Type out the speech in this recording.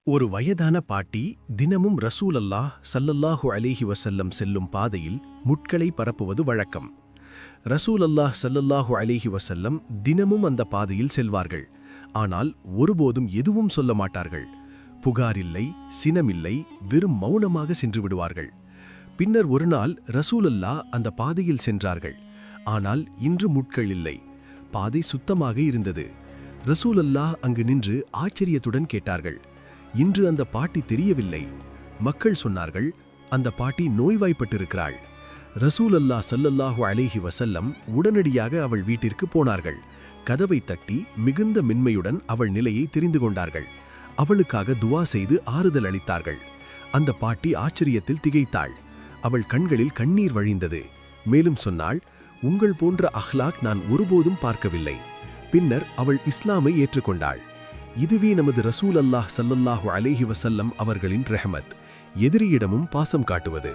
ஒரு வயதான பாட்டி தினமும் ரசூல் அல்லாஹ் ஸல்லல்லாஹு அலைஹி வஸல்லம் செல்லும் பாதையில் முட்களை பரப்புவது வழக்கம். ரசூல் அல்லாஹ் ஸல்லல்லாஹு அலைஹி வஸல்லம் தினமும் அந்த பாதையில் செல்வார்கள். ஆனால் ஒருபோதும் எதுவும் சொல்ல மாட்டார்கள். புகாரில்லை, சினமில்லை, வெறும் மௌனமாக சென்று விடுவார்கள். பின்னர் ஒரு நாள் ரசூல் அல்லாஹ் அந்த பாதையில் சென்றார்கள். ஆனால் இன்று முட்கள் இல்லை. பாதை சுத்தமாக இருந்தது. ரசூல் அல்லாஹ் அங்கு நின்று ஆச்சரியத்துடன் கேட்டார்கள், இன்று அந்த பாட்டி தெரியவில்லை. மக்கள் சொன்னார்கள், அந்த பாட்டி நோய்வாய்ப்பட்டிருக்கிறாள். ரசூல் அல்லாஹ் ஸல்லல்லாஹு அலைஹி வஸல்லம் உடனடியாக அவள் வீட்டிற்கு போனார்கள். கதவை தட்டி மிகுந்த மென்மையுடன் அவள் நிலையை தெரிந்து கொண்டார்கள். அவளுக்காக துவா செய்து ஆறுதல் அளித்தார்கள். அந்த பாட்டி ஆச்சரியத்தில் திகைத்தாள். அவள் கண்களில் கண்ணீர் வழிந்தது. மேலும் சொன்னாள், உங்கள் போன்ற அஹ்லாக் நான் ஒருபோதும் பார்க்கவில்லை. பின்னர் அவள் இஸ்லாமை ஏற்றுக்கொண்டாள். இதுவே நமது ரசூல் அல்லாஹ் ஸல்லல்லாஹு அலைஹி வஸல்லம் அவர்களின் ரஹ்மத், எதிரியிடமும் பாசம் காட்டுவது.